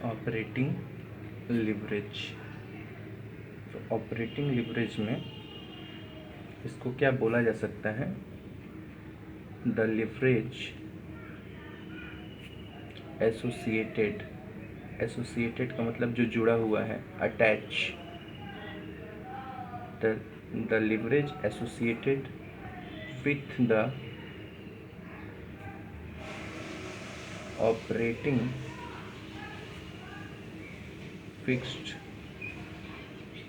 Operating leverage. तो operating leverage में इसको क्या बोला जा सकता है? The leverage associated. एसोसिएटेड का मतलब जो जुड़ा हुआ है, attach. The leverage associated with the operating fixed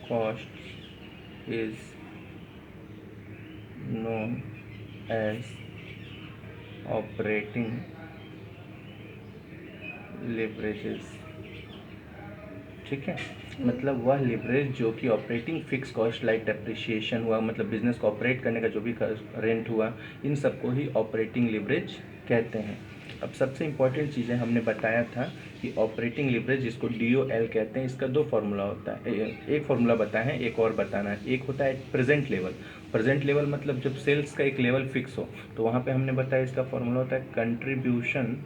cost is known as operating leverages. ठीक है, मतलब वह लिवरेज जो कि operating fix cost like depreciation हुआ, मतलब बिजनेस को ऑपरेट करने का जो भी रेंट हुआ, इन सबको ही ऑपरेटिंग लिवरेज कहते हैं। अब सबसे इम्पॉर्टेंट चीज़ें हमने बताया था कि ऑपरेटिंग लिवरेज जिसको DOL कहते हैं, इसका दो फार्मूला होता है। एक फार्मूला बताया है, एक और बताना है। एक होता है प्रेजेंट लेवल। प्रेजेंट लेवल मतलब जब सेल्स का एक लेवल फिक्स हो, तो वहाँ पे हमने बताया इसका फार्मूला होता है कंट्रीब्यूशन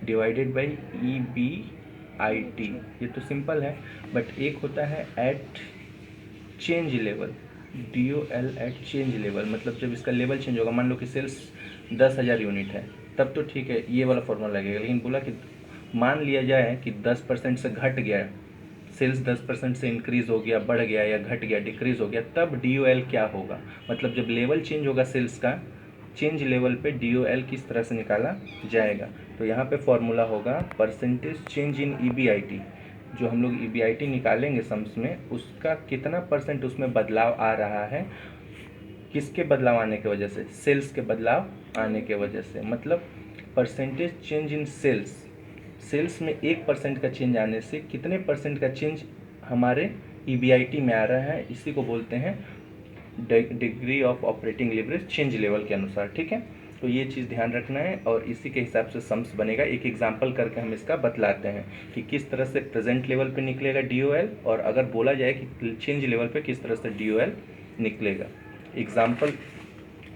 डिवाइडेड बाई EBIT। ये तो सिंपल है, बट एक होता है at change level, DOL at change level. मतलब जब इसका लेवल चेंज होगा, मान लो कि सेल्स 10,000 यूनिट है, तब तो ठीक है, ये वाला फॉर्मूला लगेगा। लेकिन बोला कि मान लिया जाए कि 10% से घट गया, सेल्स 10% से इंक्रीज हो गया, बढ़ गया, या घट गया, डिक्रीज हो गया, तब DOL क्या होगा? मतलब जब लेवल चेंज होगा सेल्स का, चेंज लेवल पे DOL किस तरह से निकाला जाएगा? तो यहाँ पे फॉर्मूला होगा परसेंटेज चेंज इन EBIT। जो हम लोग EBIT निकालेंगे सम्स में, उसका कितना परसेंट उसमें बदलाव आ रहा है, किसके बदलाव आने की वजह से? सेल्स के बदलाव आने के वजह से। मतलब percentage change in sales, sales में 1% का चेंज आने से कितने परसेंट का चेंज हमारे EBIT में आ रहा है, इसी को बोलते हैं degree of operating leverage change level के अनुसार। ठीक है, तो ये चीज़ ध्यान रखना है और इसी के हिसाब से सम्स बनेगा। एक एग्जांपल करके हम इसका बतलाते हैं कि किस तरह से प्रेजेंट लेवल पे निकलेगा DOL, और अगर बोला जाए कि चेंज लेवल पे किस तरह से DOL निकलेगा। एग्जाम्पल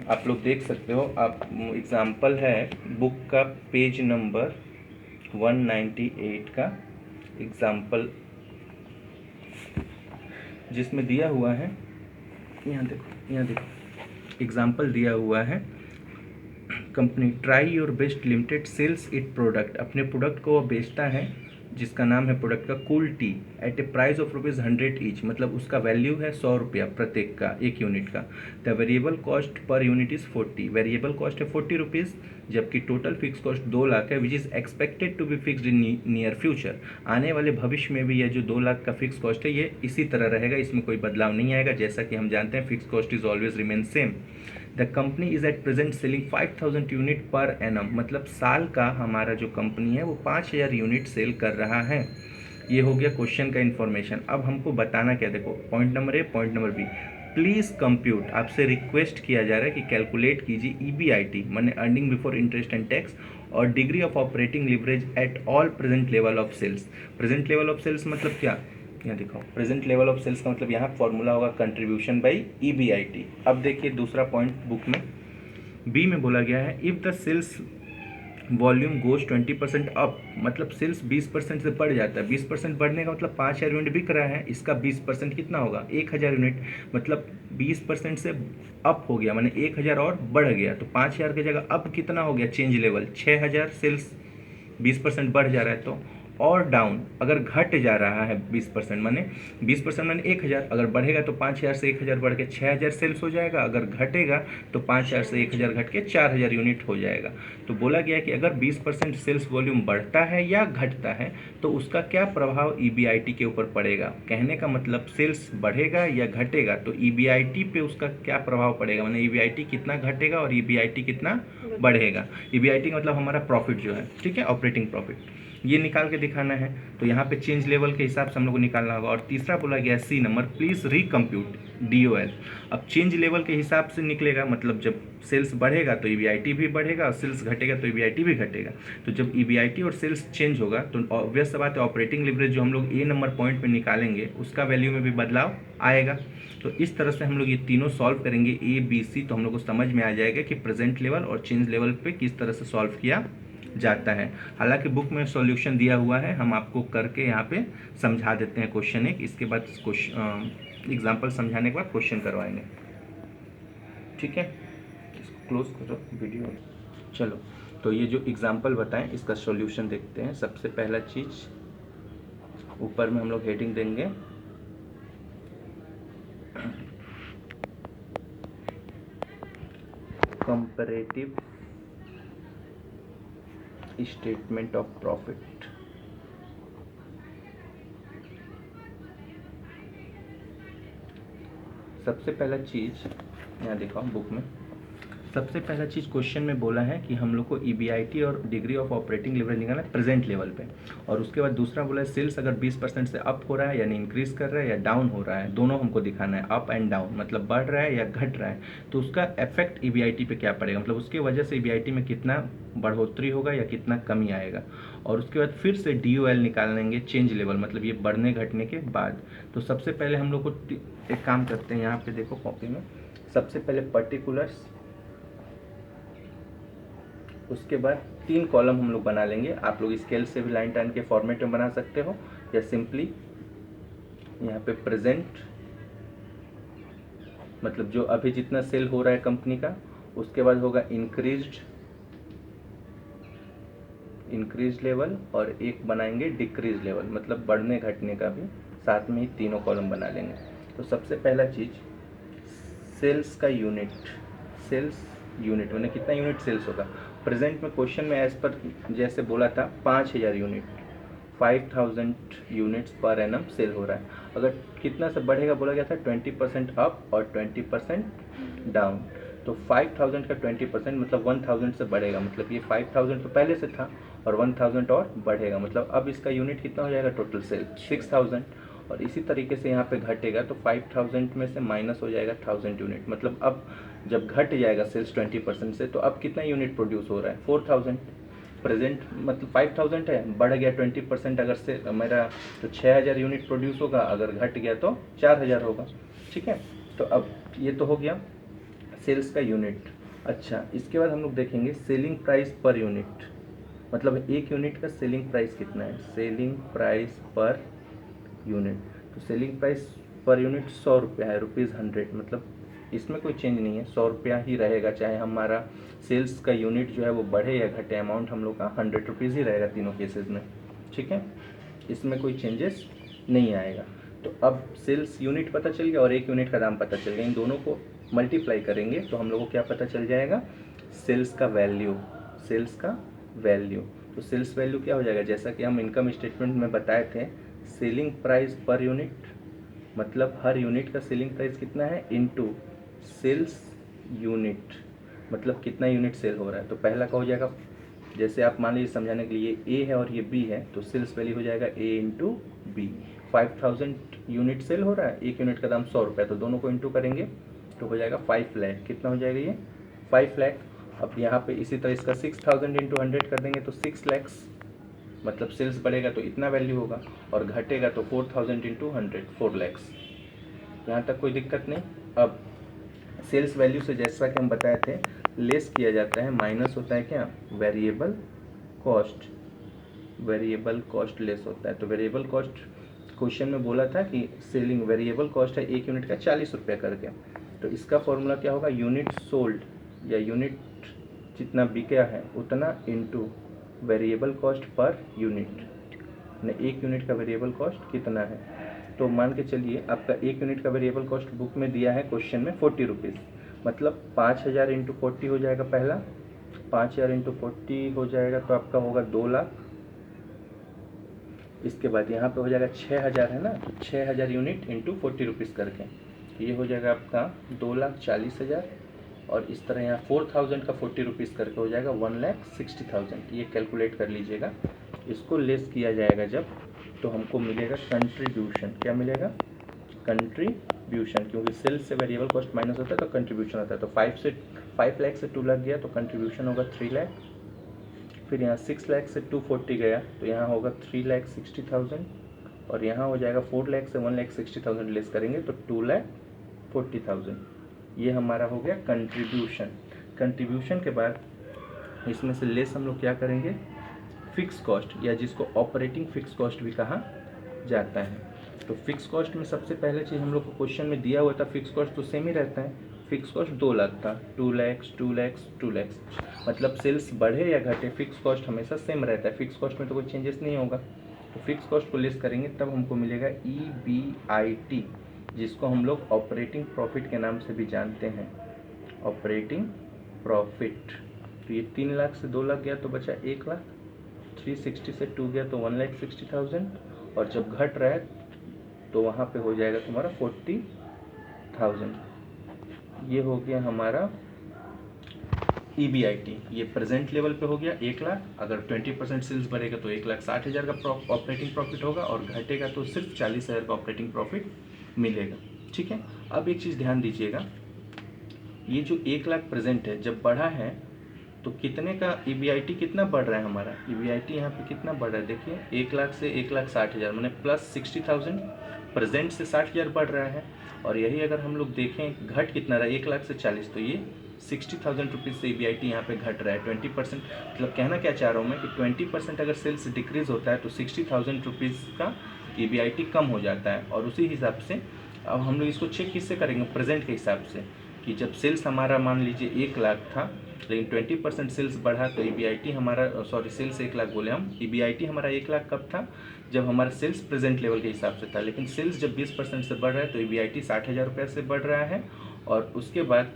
आप लोग देख सकते हो। आप एग्जाम्पल है बुक का पेज नंबर 198 का एग्जाम्पल, जिसमें दिया हुआ है, यहाँ देखो, यहाँ देखो, एग्जाम्पल दिया हुआ है। Company try your best limited sales it product, अपने प्रोडक्ट को वो बेचता है जिसका नाम है प्रोडक्ट का cool tea, at a price of ₹100 each. मतलब उसका वैल्यू है 100 रुपया प्रत्येक का, एक यूनिट का। The variable cost per unit is 40, variable cost है 40 रुपीज़, जबकि टोटल फिक्स कॉस्ट 2 लाख है, which is expected to be fixed in near future. आने वाले भविष्य में भी यह जो 2 लाख का फिक्स कॉस्ट है, ये इसी तरह रहेगा, इसमें कोई बदलाव नहीं आएगा। जैसा कि हम जानते हैं fix cost is always remain same. The company is at present selling 5,000 unit per annum, मतलब साल का हमारा जो कंपनी है वो 5,000 यूनिट सेल कर रहा है। ये हो गया क्वेश्चन का इन्फॉर्मेशन। अब हमको बताना क्या, देखो point number A, point number B. Please compute, आपसे रिक्वेस्ट किया जा रहा है कि कैलकुलेट कीजिए EBIT माने earning before interest and tax, और degree of operating leverage at all present level of sales. Present level of sales मतलब क्या, यहाँ दिखाओ। प्रेजेंट लेवल ऑफ सेल्स का मतलब यहाँ फॉर्मूला होगा कंट्रीब्यूशन बाई EBIT। अब देखिए दूसरा पॉइंट बुक में बी में बोला गया है, if the sales volume goes 20% up, मतलब सेल्स 20% से बढ़ जाता है। 20% बढ़ने का मतलब 5,000 यूनिट बिक रहा है, इसका 20% कितना होगा, 1,000 यूनिट। मतलब 20% से अप हो गया, माने 1,000 और बढ़ गया, तो 5,000 की जगह अब कितना हो गया चेंज लेवल, 6,000। सेल्स 20% बढ़ जा रहा है तो, और डाउन अगर घट जा रहा है 20%, माने 20% माने 1,000, अगर बढ़ेगा तो 5,000 से 1,000 बढ़ के 6,000 सेल्स हो जाएगा, अगर घटेगा तो 5,000 से 1,000 घट के 4,000 यूनिट हो जाएगा। तो बोला गया कि अगर 20% सेल्स वॉल्यूम बढ़ता है या घटता है तो उसका क्या प्रभाव EBIT के ऊपर पड़ेगा। कहने का मतलब सेल्स बढ़ेगा या घटेगा तो EBIT पे उसका क्या प्रभाव पड़ेगा, माने EBIT कितना घटेगा और EBIT कितना बढ़ेगा। EBIT का मतलब हमारा प्रॉफिट जो है, ठीक है, ऑपरेटिंग प्रॉफिट, ये निकाल के दिखाना है। तो यहाँ पे चेंज लेवल के हिसाब से हम लोग को निकालना होगा। और तीसरा बोला गया C number, please recompute DOL। अब चेंज लेवल के हिसाब से निकलेगा, मतलब जब सेल्स बढ़ेगा तो EBIT भी बढ़ेगा, और सेल्स घटेगा तो EBIT भी घटेगा। तो जब EBIT और सेल्स चेंज होगा तो ऑब्वियस बात है ऑपरेटिंग लिवरेज जो हम लोग A नंबर पॉइंट पे निकालेंगे उसका वैल्यू में भी बदलाव आएगा। तो इस तरह से हम लोग ये तीनों सॉल्व करेंगे A B C, तो हम लोग को समझ में आ जाएगा कि प्रेजेंट लेवल और चेंज लेवल पे किस तरह से सॉल्व किया जाता है। हालांकि बुक में सॉल्यूशन दिया हुआ है, हम आपको करके यहाँ पे समझा देते हैं क्वेश्चन एक, इसके बाद क्वेश्चन एग्जाम्पल समझाने के बाद क्वेश्चन करवाएंगे। ठीक है, इसको क्लोज करो वीडियो। चलो, तो ये जो एग्जाम्पल बताएं इसका सॉल्यूशन देखते हैं। सबसे पहला चीज़, ऊपर में हम लोग हेडिंग देंगे कंपैरेटिव स्टेटमेंट ऑफ प्रॉफिट। सबसे पहला चीज़ यहाँ देखो बुक में, सबसे पहला चीज़ क्वेश्चन में बोला है कि हम लोग को EBIT और डिग्री ऑफ ऑपरेटिंग लेवरेज निकालना है प्रेजेंट लेवल पे। और उसके बाद दूसरा बोला है सेल्स अगर 20% से अप हो रहा है यानी इंक्रीज कर रहा है या डाउन हो रहा है, दोनों हमको दिखाना है, अप एंड डाउन, मतलब बढ़ रहा है या घट रहा है, तो उसका इफेक्ट EBIT पे क्या पड़ेगा, मतलब उसकी वजह से EBIT में कितना बढ़ोतरी होगा या कितना कमी आएगा। और उसके बाद फिर से DOL निकालेंगे चेंज लेवल, मतलब ये बढ़ने घटने के बाद। तो सबसे पहले हम लोग को एक काम करते हैं, यहाँ पे देखो कॉपी में, सबसे पहले पर्टिकुलर्स, उसके बाद 3 कॉलम हम लोग बना लेंगे। आप लोग स्केल से भी लाइन टाइन के फॉर्मेट में बना सकते हो, या सिंपली यहाँ पे प्रेजेंट, मतलब जो अभी जितना सेल हो रहा है कंपनी का, उसके बाद होगा इंक्रीज लेवल, और एक बनाएंगे डिक्रीज लेवल, मतलब बढ़ने घटने का भी साथ में ही तीनों कॉलम बना लेंगे। तो सबसे पहला चीज़, सेल्स का यूनिट, सेल्स यूनिट मैंने कितना यूनिट सेल्स होगा। प्रेजेंट में क्वेश्चन में एज पर जैसे बोला था 5000 यूनिट, 5000 यूनिट्स पर एनम सेल हो रहा है। अगर कितना से बढ़ेगा बोला गया था 20% अप और 20% डाउन, तो 5000 का 20% मतलब 1000 से बढ़ेगा, मतलब ये 5000 तो पहले से था और 1000 और बढ़ेगा, मतलब अब इसका यूनिट कितना हो जाएगा टोटल सेल 6000। और इसी तरीके से यहाँ पे घटेगा तो 5000 में से माइनस हो जाएगा 1000 यूनिट, मतलब अब जब घट जाएगा सेल्स 20% से, तो अब कितना यूनिट प्रोड्यूस हो रहा है 4000। प्रेजेंट मतलब 5000 है, बढ़ गया 20% अगर से मेरा, तो 6000 यूनिट प्रोड्यूस होगा, अगर घट गया तो 4000 होगा। ठीक है, तो अब ये तो हो गया सेल्स का यूनिट। अच्छा, इसके बाद हम लोग देखेंगे सेलिंग प्राइस पर यूनिट, मतलब एक यूनिट का सेलिंग प्राइस कितना है, सेलिंग प्राइस पर यूनिट। तो सेलिंग प्राइस पर यूनिट 100 रुपया है, ₹100, मतलब इसमें कोई चेंज नहीं है, 100 रुपया ही रहेगा, चाहे हमारा सेल्स का यूनिट जो है वो बढ़े या घटे, अमाउंट हम लोग का 100 रुपीज़ ही रहेगा तीनों केसेस में। ठीक है, इसमें कोई चेंजेस नहीं आएगा। तो अब सेल्स यूनिट पता चल गया और एक यूनिट का दाम पता चल गया, इन दोनों को मल्टीप्लाई करेंगे तो हम लोग को क्या पता चल जाएगा, सेल्स का वैल्यू, सेल्स का वैल्यू। तो सेल्स वैल्यू क्या हो जाएगा, जैसा कि हम इनकम स्टेटमेंट में बताए थे, सेलिंग प्राइस पर यूनिट, मतलब हर यूनिट का सेलिंग प्राइस कितना है, इनटू सेल्स यूनिट, मतलब कितना यूनिट सेल हो रहा है। तो पहला का हो जाएगा, जैसे आप मान लीजिए समझाने के लिए ए है और ये बी है, तो सेल्स वैल्यू हो जाएगा ए इंटू बी। 5000 यूनिट सेल हो रहा है, एक यूनिट का दाम 100 रुपये, तो दोनों को इंटू करेंगे तो हो जाएगा 5 लाख। कितना हो जाएगा ये 5 लाख। अब यहाँ पे इसी तरह इसका 6000 इंटू 100 कर देंगे तो 6 लैक्स, मतलब सेल्स बढ़ेगा तो इतना वैल्यू होगा, और घटेगा तो 4000 इंटू 100 4 लैक्स। यहाँ तक कोई दिक्कत नहीं। अब सेल्स वैल्यू से जैसा कि हम बताए थे लेस किया जाता है, माइनस होता है क्या, variable cost, variable cost less होता है। तो वेरिएबल कॉस्ट क्वेश्चन में बोला था कि सेलिंग वेरिएबल कॉस्ट है एक यूनिट का 40 रुपये करके, तो इसका फॉर्मूला क्या होगा, यूनिट सोल्ड या यूनिट जितना बिका है उतना into variable cost per unit, एक यूनिट का वेरिएबल कॉस्ट कितना है। तो मान के चलिए आपका एक यूनिट का वेरिएबल कॉस्ट बुक में दिया है क्वेश्चन में 40 रुपीज़, मतलब 5000 इंटू 40 हो जाएगा पहला, 5000 इंटू 40 हो जाएगा तो आपका होगा 2 लाख। इसके बाद यहाँ पे हो जाएगा 6000 है ना, तो 6000 यूनिट इंटू 40 रुपीज़ करके, तो ये हो जाएगा आपका 2,40,000। और इस तरह यहाँ 4000 का 40 रुपीज़ करके हो जाएगा 1,60,000। ये कैलकुलेट कर लीजिएगा। इसको लेस किया जाएगा जब, तो हमको मिलेगा कंट्रीब्यूशन। क्या मिलेगा, कंट्रीब्यूशन, क्योंकि सेल्स से वेरिएबल कॉस्ट माइनस होता है तो कंट्रीब्यूशन होता है। तो 5 लाख से 2 लाख गया तो कंट्रीब्यूशन होगा 3 लाख। फिर यहाँ 6 लाख से 240 गया तो यहाँ होगा 3,60,000। और यहाँ हो जाएगा 4 लाख से 1,60,000 लेस करेंगे तो 2,40,000। ये हमारा हो गया कंट्रीब्यूशन। कंट्रीब्यूशन के बाद इसमें से लेस हम लोग क्या करेंगे, फिक्स कॉस्ट या जिसको ऑपरेटिंग फिक्स कॉस्ट भी कहा जाता है। तो फिक्स कॉस्ट में सबसे पहले चीज़ हम लोग को क्वेश्चन में दिया हुआ था, फिक्स कॉस्ट तो सेम ही रहता है। फिक्स कॉस्ट 2 लाख था, 2 लाख 2 लाख 2 लाख, मतलब सेल्स बढ़े या घटे फिक्स कॉस्ट हमेशा सेम रहता है, फिक्स कॉस्ट में तो कोई चेंजेस नहीं होगा। तो फिक्स कॉस्ट को लेस करेंगे तब हमको मिलेगा EBIT, जिसको हम लोग ऑपरेटिंग प्रॉफिट के नाम से भी जानते हैं, ऑपरेटिंग प्रॉफिट। तो ये 3 लाख से 2 लाख गया तो बचा 1 लाख, 360 से 2 गया तो 1,60,000, और जब घट रहा है तो वहाँ पे हो जाएगा तुम्हारा 40,000। ये हो गया हमारा EBIT। ये प्रेजेंट लेवल पे हो गया 1 लाख। अगर 20% सेल्स बढ़ेगा तो 1,60,000 का ऑपरेटिंग प्रॉफिट होगा, और घटेगा तो सिर्फ 40,000 का ऑपरेटिंग प्रॉफिट मिलेगा। ठीक है, अब एक चीज़ ध्यान दीजिएगा, ये जो 1 लाख प्रेजेंट है जब बढ़ा है तो कितने का EBIT कितना बढ़ रहा है हमारा, EBIT यहाँ पे कितना बढ़ रहा है, देखिए 1 लाख से 1,60,000 मैंने प्लस 60,000, प्रेजेंट से 60,000 बढ़ रहा है। और यही अगर हम लोग देखें घट कितना रहा है 1 लाख से 40, तो ये 60,000 रुपीज़ से EBIT यहाँ पे घट रहा है 20%। मतलब कहना क्या चाह रहा हूँ मैं कि 20% अगर सेल्स डिक्रीज होता है तो 60,000 रुपीज़ का EBIT कम हो जाता है। और उसी हिसाब से अब हम लोग इसको चेक किससे करेंगे, प्रेजेंट के हिसाब से, कि जब सेल्स हमारा मान लीजिए 1 लाख था लेकिन 20% सेल्स बढ़ा तो EBIT हमारा, सॉरी सेल्स 1 लाख बोले हम, EBIT हमारा 1 लाख कब था, जब हमारा सेल्स प्रेजेंट लेवल के हिसाब से था। लेकिन सेल्स जब 20% से बढ़ रहा है तो EBIT 60,000 रुपये से बढ़ रहा है। और उसके बाद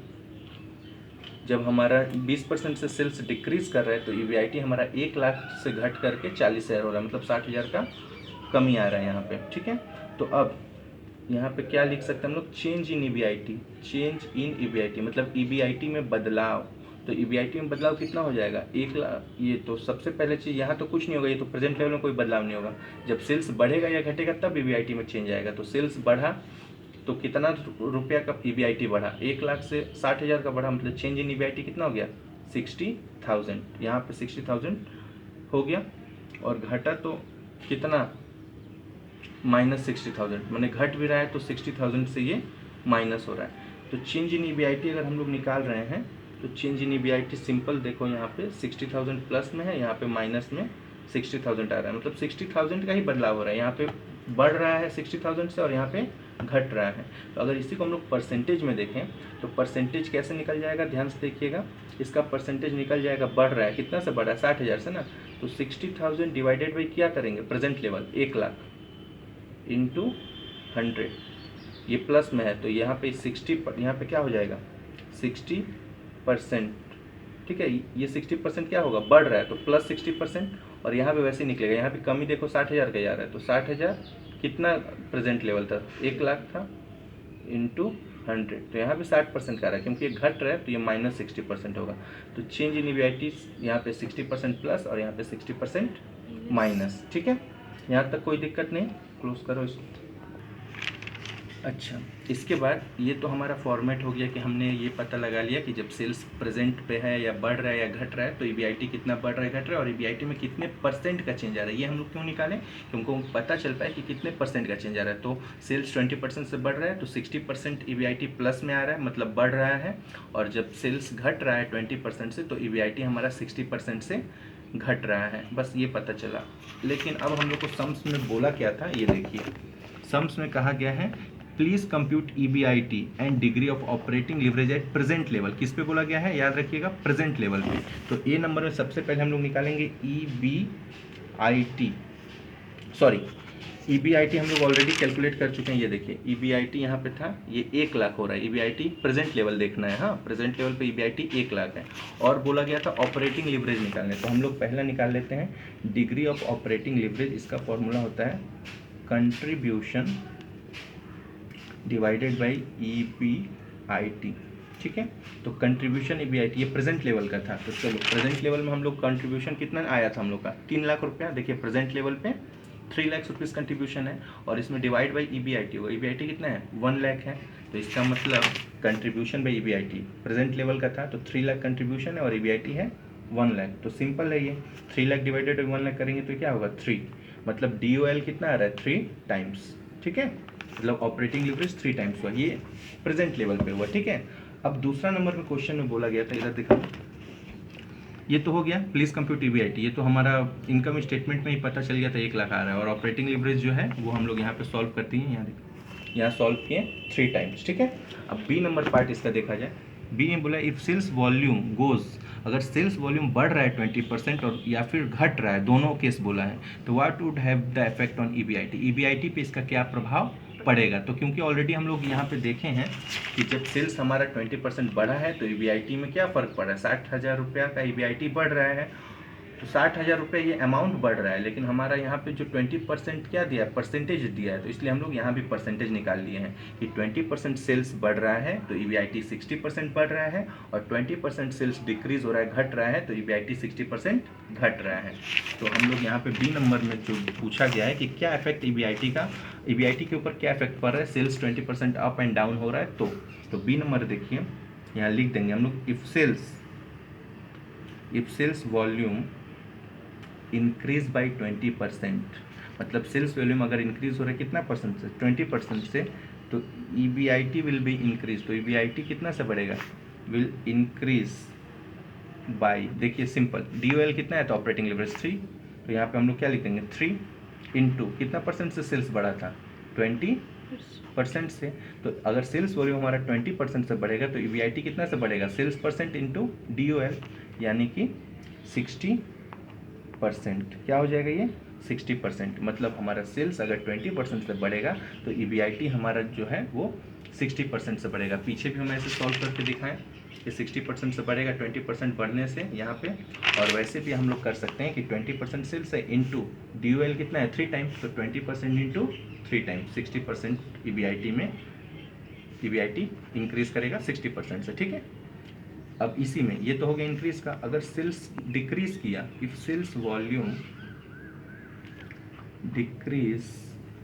जब हमारा 20% से सेल्स डिक्रीज कर रहा है तो EBIT हमारा 1 लाख से घट करके 40,000 हो रहा है, मतलब 60,000 का कमी आ रहा है यहाँ पे। ठीक है, तो अब यहाँ पे क्या लिख सकते हैं हम लोग, change in EBIT, change in EBIT मतलब EBIT में बदलाव। तो EBIT में बदलाव कितना हो जाएगा 1 लाख, ये तो सबसे पहले चीज़, यहाँ तो कुछ नहीं होगा, ये तो प्रेजेंट लेवल में कोई बदलाव नहीं होगा। जब सेल्स बढ़ेगा या घटेगा तब EBIT में चेंज आएगा। तो सेल्स बढ़ा तो कितना रुपया का EBIT बढ़ा, 1 लाख से 60,000 का बढ़ा, मतलब चेंज इन EBIT कितना हो गया 60,000, यहाँ पे 60,000 हो गया। और घटा तो कितना -60,000, मैंने घट भी रहा है तो 60,000 से ये माइनस हो रहा है। तो चेंज इन EBIT अगर हम लोग निकाल रहे हैं तो चेंज इन EBIT सिंपल देखो, यहाँ पे 60,000 प्लस में है, यहाँ पे माइनस में 60,000 आ रहा है, मतलब 60,000 का ही बदलाव हो रहा है। यहाँ पे बढ़ रहा है 60,000 से और यहाँ पे घट रहा है। तो अगर इसी को हम लोग परसेंटेज में देखें तो परसेंटेज कैसे निकल जाएगा, ध्यान से देखिएगा, इसका परसेंटेज निकल जाएगा, बढ़ रहा है कितना से बढ़ रहा है 60,000 से ना, तो 60,000 डिवाइडेड बाई क्या करेंगे, प्रेजेंट लेवल 1 लाख इंटू 100, ये प्लस में है तो यहाँ पे 60, यहाँ पे क्या हो जाएगा 60%। ठीक है, ये 60% क्या होगा, बढ़ रहा है तो प्लस 60%, और यहाँ पे वैसे ही निकलेगा, यहाँ पे कमी देखो 60,000 का जा रहा है, तो 60,000 कितना प्रेजेंट लेवल था 1 लाख था इंटू 100, तो यहाँ पे 60% का आ रहा है, क्योंकि ये घट रहा है तो ये -60% होगा। तो चेंज इन EBIT यहाँ पे 60% प्लस और यहाँ पे 60% माइनस। ठीक है, यहाँ तक कोई दिक्कत नहीं, क्लोज करो इसको। अच्छा, इसके बाद ये तो हमारा फॉर्मेट हो गया कि हमने ये पता लगा लिया कि जब सेल्स प्रेजेंट पे है या बढ़ रहा है या घट रहा है तो EBIT कितना बढ़ रहा है घट रहा है, और EBIT में कितने परसेंट का चेंज आ रहा है। ये हम लोग क्यों निकालें कि हमको पता चल पाए कि कितने परसेंट का चेंज आ रहा है। तो सेल्स 20% से बढ़ रहा है तो 60% EBIT प्लस में आ रहा है, मतलब बढ़ रहा है। और जब सेल्स घट रहा है 20% से तो EBIT हमारा 60% से घट रहा है, बस ये पता चला। लेकिन अब हम लोग को सम्स में बोला क्या था, ये देखिए, सम्स में कहा गया है please compute EBIT and degree of operating leverage at present level. किस पे बोला गया है, याद रखिएगा, प्रेजेंट लेवल पे। तो ए नंबर में सबसे पहले हम लोग निकालेंगे EBIT, सॉरी EBIT हम लोग ऑलरेडी कैलकुलेट कर चुके हैं। ये देखिए EBIT यहाँ पे था, ये 1 लाख हो रहा है, EBIT प्रेजेंट लेवल देखना है, हाँ प्रेजेंट लेवल पे EBIT 1 लाख है। और बोला गया था ऑपरेटिंग लिवरेज निकालने, तो हम लोग पहला निकाल लेते हैं डिग्री ऑफ ऑपरेटिंग लिवरेज। इसका फॉर्मूला होता है कंट्रीब्यूशन डिवाइडेड बाई EBIT। ठीक है, तो कंट्रीब्यूशन EBIT ये प्रेजेंट लेवल का था, तो चलो प्रेजेंट लेवल में हम लोग कंट्रीब्यूशन कितना आया था हम लोग का 3 लाख रुपया। देखिए प्रेजेंट लेवल पे 3 लाख रुपीज़ कंट्रीब्यूशन है, और इसमें डिवाइड बाई EBIT होगा, EBIT कितना है 1 लाख है, तो इसका मतलब contribution by EBIT present level का था तो 3 लाख कंट्रीब्यूशन है और EBIT है 1 लाख। तो सिंपल है ये, 3 लाख डिवाइडेड बाई 1 लाख करेंगे तो क्या होगा 3, मतलब DOL कितना आ रहा है 3 टाइम्स। ठीक है, मतलब ऑपरेटिंग लिवरेज 3 टाइम्स हुआ, ये प्रेजेंट लेवल पे हुआ। ठीक है, अब दूसरा नंबर में क्वेश्चन में बोला गया था, इधर देखो, ये तो हो गया, प्लीज़ कंप्यूट ईबीआईटी। ये तो हमारा इनकम स्टेटमेंट में ही पता चल गया था 1 लाख आ रहा है। और ऑपरेटिंग लीवरेज जो है वो हम लोग यहाँ पे सॉल्व करते हैं। यहाँ देखो, यहाँ सॉल्व किए 3 टाइम्स, ठीक है। अब बी नंबर पार्ट इसका देखा जाए। बी में बोला इफ़ सेल्स वॉल्यूम गोज, अगर सेल्स वॉल्यूम बढ़ रहा है 20% और या फिर घट रहा है, दोनों केस बोला है, तो what would have the effect on EBIT, EBIT पे इसका क्या प्रभाव पड़ेगा। तो क्योंकि ऑलरेडी हम लोग यहाँ पे देखे हैं कि जब सेल्स हमारा 20% बढ़ा है तो ईबीआईटी में क्या फ़र्क पड़ा है, 60,000 रुपया का ईबीआईटी बढ़ रहा है, तो 60,000 रुपये ये अमाउंट बढ़ रहा है, लेकिन हमारा यहाँ पे जो 20% क्या दिया, परसेंटेज दिया है, तो इसलिए हम लोग यहाँ भी परसेंटेज निकाल लिए हैं कि 20% सेल्स बढ़ रहा है तो ईबीआईटी 60% बढ़ रहा है, और 20% सेल्स डिक्रीज हो रहा है, घट रहा है, तो ईबीआईटी 60% घट रहा है। तो हम लोग यहाँ पे बी नंबर में जो पूछा गया है कि क्या इफेक्ट ईबीआईटी का, ईबीआईटी के ऊपर क्या इफेक्ट पड़ रहा है, सेल्स 20% अप एंड डाउन हो रहा है, तो बी नंबर देखिए यहाँ लिख देंगे हम लोग, if sales volume increase by 20%, मतलब सेल्स वॉल्यूम अगर इंक्रीज हो रहा है कितना परसेंट से, 20% से, तो ईबीआईटी विल बी इंक्रीज, तो ईबीआईटी कितना से बढ़ेगा, विल इंक्रीज बाई, देखिए सिंपल, डीओएल कितना है तो ऑपरेटिंग लीवरेज 3, तो यहाँ पे हम लोग क्या लिख देंगे 3 इंटू कितना परसेंट से सेल्स बढ़ा था, 20% से। तो अगर सेल्स वॉल्यूम हमारा 20% से बढ़ेगा तो ईबीआईटी कितना से बढ़ेगा, सेल्स परसेंट इंटू डीओएल, यानी कि 60%। क्या हो जाएगा ये 60%, मतलब हमारा सेल्स अगर 20% से बढ़ेगा तो ईबीआईटी हमारा जो है वो 60% से बढ़ेगा। पीछे भी हम ऐसे सॉल्व करके दिखाएं कि 60% से बढ़ेगा 20% बढ़ने से यहाँ पे, और वैसे भी हम लोग कर सकते हैं कि 20% सेल्स है इंटू डीओएल कितना है 3 टाइम्स, तो 20% इंटू 3 टाइम्स 60% ईबीआईटी में ईबीआईटी इंक्रीज करेगा 60% से, ठीक है। अब इसी में ये तो हो गया इंक्रीज का, अगर सेल्स डिक्रीज किया, if sales volume decrease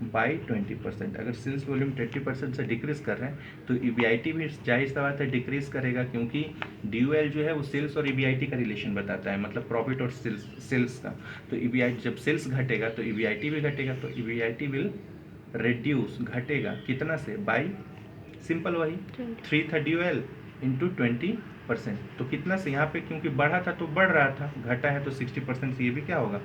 by 20%, अगर सेल्स वॉल्यूम 20% से डिक्रीज कर रहे हैं तो ईबीआईटी भी जाहिर सी बात है डिक्रीज करेगा, क्योंकि डीओएल जो है वो सेल्स और ईबीआईटी का रिलेशन बताता है, मतलब प्रॉफिट और सेल्स का। तो ईबीआईटी जब सेल्स घटेगा तो ईबीआईटी भी घटेगा, तो ईबीआईटी विल रिड्यूस, घटेगा कितना से, बाई सिंपल वही 3 था डीओएल इंटू 20%, तो कितना से यहाँ पे क्योंकि बढ़ा था तो बढ़ रहा था, घटा है तो 60% से ये भी क्या होगा,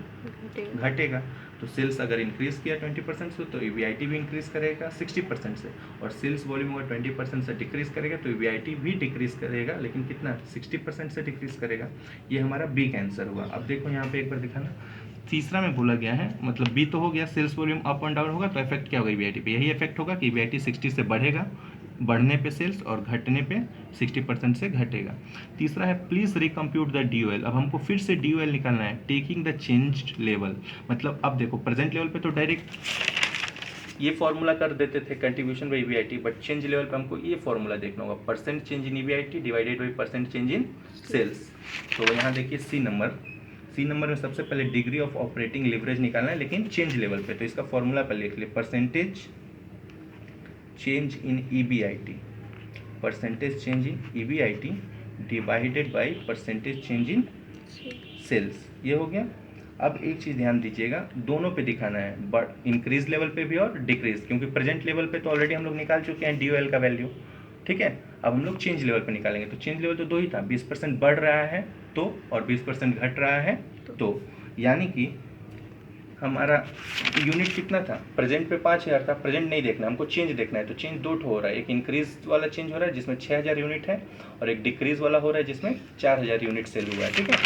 घटेगा। तो सेल्स अगर इंक्रीज किया 20% से तो ईबीआईटी भी इंक्रीज करेगा 60% से, और सेल्स वॉल्यूम अगर 20% से डिक्रीज करेगा तो ईबीआईटी भी डिक्रीज करेगा, लेकिन कितना 60% से डिक्रीज करेगा। ये हमारा बी का आंसर हुआ। अब देखो यहाँ पे एक बार दिखाना, तीसरा में बोला गया है, मतलब बी तो हो गया, sales volume up and down होगा तो इफेक्ट क्या होगा ईबीआईटी पे, यही इफेक्ट होगा कि ईबीआईटी 60 से बढ़ेगा, बढ़ने पे सेल्स और घटने पे 60% से घटेगा। तीसरा है प्लीज रिकम्प्यूट द डीओएल, अब हमको फिर से डीओएल निकालना है, टेकिंग द चेंज्ड लेवल, मतलब अब देखो प्रेजेंट लेवल पे तो डायरेक्ट ये फॉर्मूला कर देते थे contribution by EBIT, but change level पे हमको ये फॉर्मूला देखना होगा, percent change in EBIT divided by percent change in sales. तो यहाँ देखिए सी नंबर में सबसे पहले डिग्री ऑफ ऑपरेटिंग लिवरेज निकालना है, लेकिन चेंज लेवल पे, तो इसका फॉर्मूला पर लिख ले, percentage change in EBIT, percentage change in EBIT divided by percentage change in sales, ये हो गया। अब एक चीज़ ध्यान दीजिएगा, दोनों पे दिखाना है, बट इंक्रीज लेवल पे भी और डिक्रीज, क्योंकि प्रेजेंट लेवल पे तो ऑलरेडी हम लोग निकाल चुके हैं डीओएल का वैल्यू, ठीक है। अब हम लोग चेंज लेवल पे निकालेंगे, तो चेंज लेवल तो दो ही था, 20% बढ़ रहा है तो, और 20% घट रहा है तो, यानी कि हमारा यूनिट कितना था, प्रेजेंट पे 5,000 था, प्रेजेंट नहीं देखना हमको, चेंज देखना है, तो चेंज दो हो रहा है, एक इंक्रीज वाला चेंज हो रहा है जिसमें 6,000 यूनिट है, और एक डिक्रीज वाला हो रहा है जिसमें 4,000 यूनिट सेल हुआ है, ठीक है।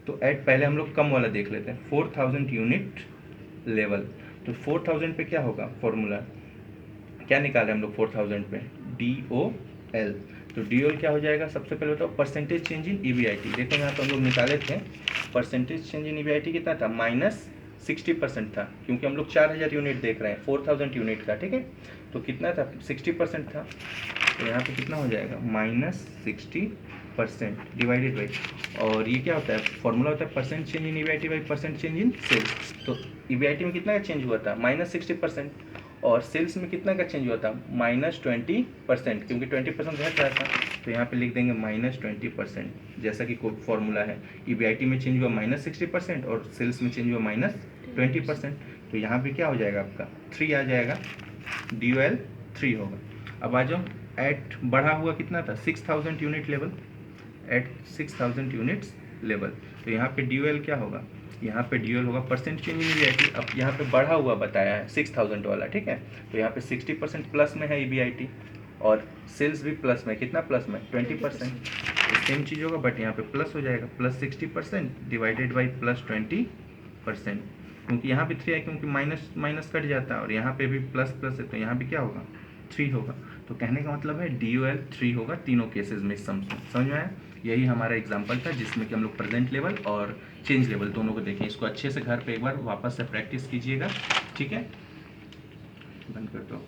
तो ऐड पहले हम लोग कम वाला देख लेते हैं, 4,000 यूनिट लेवल, तो 4,000 पे क्या होगा, फॉर्मूला क्या निकाले हम लोग 4,000 पे, DOL, तो DOL क्या हो जाएगा, सबसे पहले बताओ परसेंटेज चेंज इन ईबीआईटी, देखो यहाँ तो हम लोग निकाले थे, परसेंटेज चेंज इन ईबीआईटी कितना था, -60% था, क्योंकि हम लोग 4,000 यूनिट देख रहे हैं 4,000 यूनिट का, ठीक है। तो कितना था, 60% था, तो यहाँ पे कितना हो जाएगा, -60% डिवाइडेड बाई, और ये क्या होता है, फॉर्मूला होता है percent change in EBIT by percent change in sales. तो ईबीआईटी में कितना का चेंज हुआ था, -60%, और सेल्स में कितना का चेंज हुआ था, -20%, क्योंकि 20% घट रहा था, तो यहाँ पे लिख देंगे -20%, जैसा कि कोई फॉर्मूला है, ईबीआईटी में चेंज हुआ -60% और सेल्स में चेंज हुआ -20%, तो यहाँ पे क्या हो जाएगा आपका 3 आ जाएगा, DOL 3 होगा। अब आ जाओ, एट बढ़ा हुआ कितना था 6,000 unit level, at 6000 units level. तो यहाँ पे ड्यूएल क्या होगा, यहाँ पे ड्यूएल होगा परसेंट चेंज इन ईबीआईटी। अब यहाँ पे बढ़ा हुआ बताया है 6000 वाला, ठीक है, तो यहाँ पे 60% प्लस में है ईबीआईटी और सेल्स भी प्लस में, कितना प्लस में 20%। सेम चीज़ होगा बट यहाँ पे प्लस हो जाएगा, प्लस 60% डिवाइडेड बाई प्लस 20%, क्योंकि यहाँ पे 3 है, क्योंकि माइनस माइनस कट जाता है और यहाँ पे भी प्लस प्लस है, तो यहाँ भी क्या होगा 3 होगा। तो कहने का मतलब है DOL 3 होगा तीनों केसेस में। इस समझ में आया। यही हमारा एग्जाम्पल था जिसमें कि हम लोग प्रेजेंट लेवल और चेंज लेवल दोनों को देखें। इसको अच्छे से घर पे एक बार वापस से प्रैक्टिस कीजिएगा, ठीक है, बंद कर दो।